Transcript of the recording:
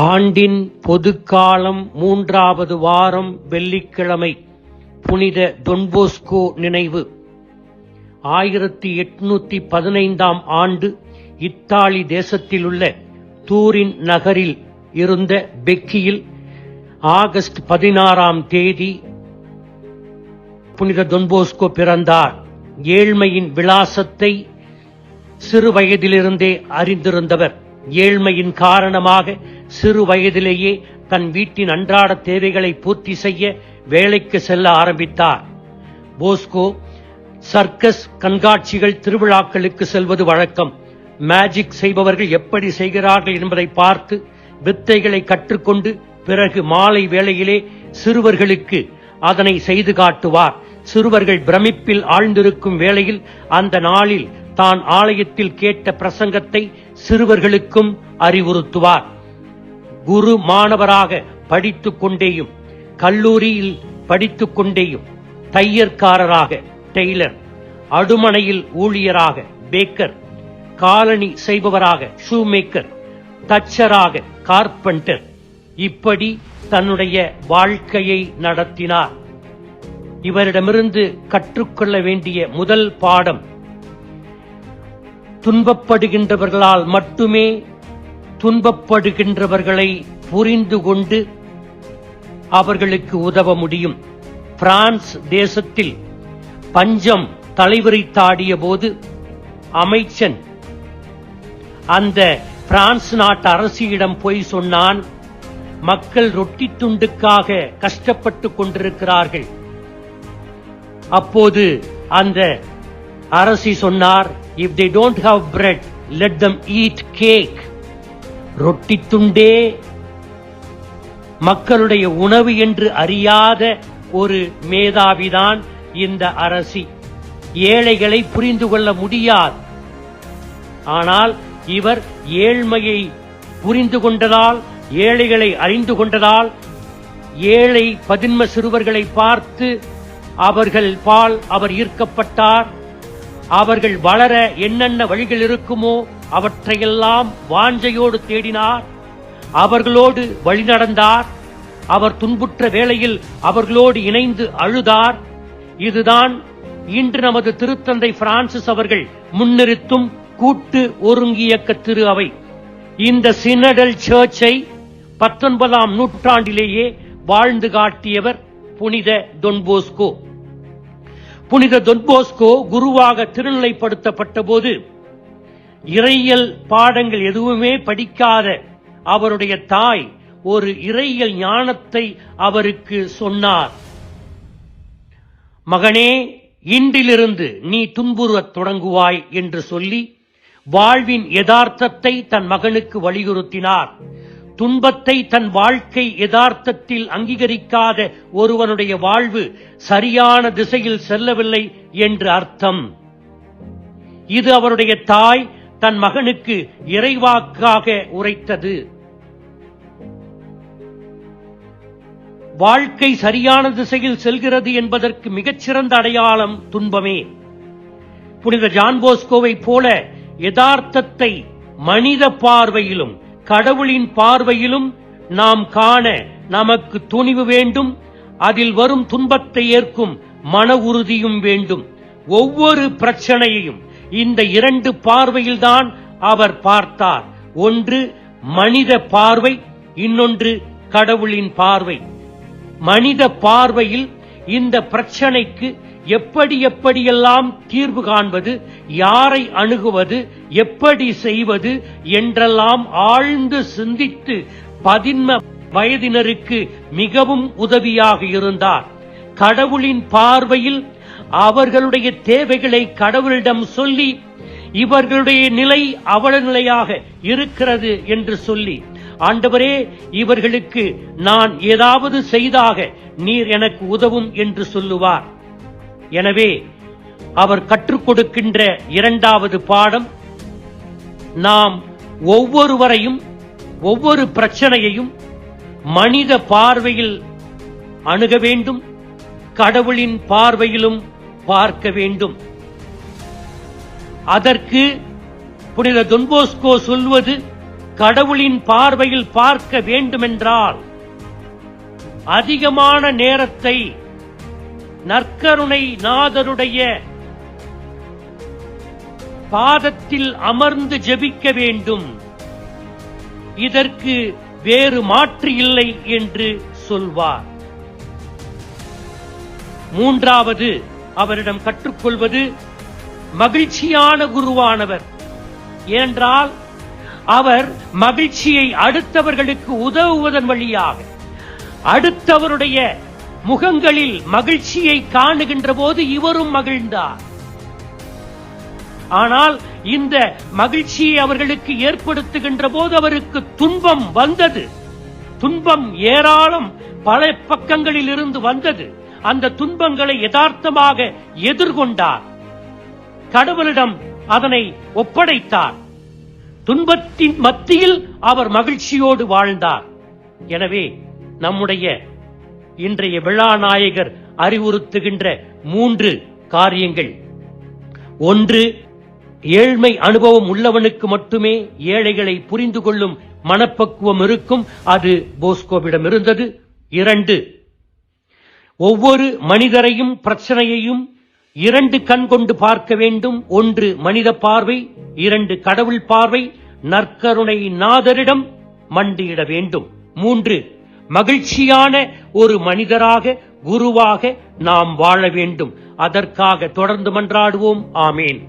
ஆண்டின் பொதுக்காலம் 3வது வாரம் வெள்ளிக்கிழமை. புனித டொன்போஸ்கோ நினைவு. 1815ஆம் ஆண்டு இத்தாலி தேசத்திலுள்ள தூரின் நகரில் இருந்த பெக்கியில் ஆகஸ்ட் 16ஆம் தேதி புனித டொன்போஸ்கோ பிறந்தார். ஏழ்மையின் விலாசத்தை சிறு வயதிலிருந்தே அறிந்திருந்தவர். ஏழ்மையின் காரணமாக சிறு வயதிலேயே தன் வீட்டின் அன்றாட தேவைகளை பூர்த்தி செய்ய வேலைக்கு செல்ல ஆரம்பித்தார். போஸ்கோ சர்க்கஸ், கண்காட்சிகள், திருவிழாக்களுக்கு செல்வது வழக்கம். மேஜிக் செய்பவர்கள் எப்படி செய்கிறார்கள் என்பதை பார்த்து வித்தைகளை கற்றுக்கொண்டு பிறகு மாலை வேளையிலே சிறுவர்களுக்கு அதனை செய்து காட்டுவார். சிறுவர்கள் பிரமிப்பில் ஆழ்ந்திருக்கும் வேளையில் அந்த நாளில் தான் ஆலயத்தில் கேட்ட பிரசங்கத்தை சிறுவர்களுக்கும் அறிவுறுத்துவார். குரு மாணவராக படித்துக் கொண்டேயும், கல்லூரியில் படித்துக் கொண்டேயும், தையற்காரராக டெய்லர், அடுமனையில் ஊழியராக பேக்கர், காலணி செய்பவராக ஷூ மேக்கர், தச்சராக கார்பெண்டர், இப்படி தன்னுடைய வாழ்க்கையை நடத்தினார். இவரிடமிருந்து கற்றுக்கொள்ள வேண்டிய முதல் பாடம், துன்பப்படுகின்றவர்களால் மட்டுமே துன்பப்படுகின்றவர்களை புரிந்து கொண்டு அவர்களுக்கு உதவ முடியும். பிரான்ஸ் தேசத்தில் பஞ்சம் தலைவிரித்தாடிய போது அமைச்சன் அந்த பிரான்ஸ் நாட்டு அரசியிடம் போய் சொன்னான், மக்கள் ரொட்டி துண்டுக்காக கஷ்டப்பட்டுக் கொண்டிருக்கிறார்கள். அப்போது அந்த அரசி சொன்னார், if they don't have bread, let them eat cake. ரொட்டி துண்டே மக்களுடைய உணவு என்று அறியாத ஒரு மேதாவிதான் இந்த அரசி. ஏழைகளை புரிந்து கொள்ள முடியாது. ஆனால் இவர் ஏழ்மையை புரிந்து கொண்டதால், ஏழைகளை அறிந்து கொண்டதால், ஏழை பதின்ம சிறுவர்களை பார்த்து அவர்கள் பால் அவர் ஈர்க்கப்பட்டார். அவர்கள் வளர என்னென்ன வழிகள் இருக்குமோ அவற்றையெல்லாம் வாஞ்சையோடு தேடினார். அவர்களோடு வழி நடந்தார். அவர் துன்புற்ற வேளையில் அவர்களோடு இணைந்து அழுதார். இதுதான் இன்று நமது திருத்தந்தை பிரான்சிஸ் அவர்கள் முன்னிறுத்தும் கூட்டு ஒருங்கியக்க திரு அவை. இந்த சினடல் சர்ச்சை 19ஆம் நூற்றாண்டிலேயே வாழ்ந்து காட்டியவர் புனித டொன்போஸ்கோ. புனித டொன்போஸ்கோ குருவாக திருநிலைப்படுத்தப்பட்ட போது இறையியல் பாடங்கள் எதுவுமே படிக்காத அவருடைய தாய் ஒரு இறையியல் ஞானத்தை அவருக்கு சொன்னார். மகனே, இன்றிலிருந்து நீ துன்புறத் தொடங்குவாய் என்று சொல்லி வாழ்வின் யதார்த்தத்தை தன் மகனுக்கு வலியுறுத்தினார். துன்பத்தை தன் வாழ்க்கை யதார்த்தத்தில் அங்கீகரிக்காத ஒருவனுடைய வாழ்வு சரியான திசையில் செல்லவில்லை என்று அர்த்தம். இது அவருடைய தாய் தன் மகனுக்கு இறைவாக்காக உரைத்தது. வாழ்க்கை சரியான திசையில் செல்கிறது என்பதற்கு மிகச்சிறந்த அடையாளம் துன்பமே. புனித ஜான் போஸ்கோவை போல யதார்த்தத்தை மனித பார்வையிலும் கடவுளின் பார்வையிலும் நாம் காண நமக்கு துணிவு வேண்டும். அதில் வரும் துன்பத்தை ஏற்கும் மன உறுதியும் வேண்டும். ஒவ்வொரு பிரச்சனையையும் இந்த 2 பார்வையில்தான் அவர் பார்த்தார். ஒன்று மனித பார்வை, இன்னொன்று கடவுளின் பார்வை. மனித பார்வையில் இந்த பிரச்சனைக்கு எப்படியெல்லாம் தீர்வு காண்பது, யாரை அணுகுவது, எப்படி செய்வது என்றெல்லாம் ஆழ்ந்து சிந்தித்து 15 வயதினருக்கு மிகவும் உதவியாக இருந்தார். கடவுளின் பார்வையில் அவர்களுடைய தேவைகளை கடவுளிடம் சொல்லி, இவர்களுடைய நிலை அவல நிலையாக இருக்கிறது என்று சொல்லி, ஆண்டவரே, இவர்களுக்கு நான் ஏதாவது செய்தாக நீர் எனக்கு உதவும் என்று சொல்லுவார். எனவே அவர் கற்றுக் கொடுக்கின்ற 2வது பாடம், நாம் ஒவ்வொருவரையும் ஒவ்வொரு பிரச்சனையையும் மனித பார்வையில் அணுக வேண்டும், கடவுளின் பார்வையிலும் பார்க்க வேண்டும். அதற்கு புனித டொன்போஸ்கோ சொல்வது கடவுளின் பார்வையில் பார்க்க வேண்டுமென்றால் அதிகமான நேரத்தை நற்கருணை நாதருடைய பாதத்தில் அமர்ந்து ஜெபிக்க வேண்டும். இதற்கு வேறு மாற்று இல்லை என்று சொல்வார். மூன்றாவது அவரிடம் கற்றுக்கொள்வது மகிழ்ச்சியான குருவானவர். ஏனென்றால் அவர் மகிழ்ச்சியை அடுத்தவர்களுக்கு உதவுவதன் வழியாக அடுத்தவருடைய முகங்களில் மகிழ்ச்சியை காணுகின்ற போது இவரும் மகிழ்ந்தார். ஆனால் இந்த மகிழ்ச்சியை அவர்களுக்கு ஏற்படுத்துகின்ற போது அவருக்கு துன்பம் வந்தது. துன்பம் ஏராளம் பல பக்கங்களில் இருந்து வந்தது. அந்த துன்பங்களை யதார்த்தமாக எதிர்கொண்டார். கடவுளிடம் அதனை ஒப்படைத்தார். துன்பத்தின் மத்தியில் அவர் மகிழ்ச்சியோடு வாழ்ந்தார். எனவே நம்முடைய இன்றைய விழாநாயகர் அறிவுறுத்துகின்ற 3 காரியங்கள். 1, ஏழ்மை அனுபவம் உள்ளவனுக்கு மட்டுமே ஏழைகளை புரிந்து கொள்ளும் மனப்பக்குவம் இருக்கும். அது போஸ்கோவிடம் இருந்தது. 2, ஒவ்வொரு மனிதரையும் பிரச்சனையையும் 2 கண் கொண்டு பார்க்க வேண்டும். 1 மனித பார்வை, 2 கடவுள் பார்வை. நற்கருணை நாதரிடம் மண்டியிட வேண்டும். 3, மகிழ்ச்சியான ஒரு மனிதராக குருவாக நாம் வாழ வேண்டும். அதற்காக தொடர்ந்து மன்றாடுவோம். ஆமேன்.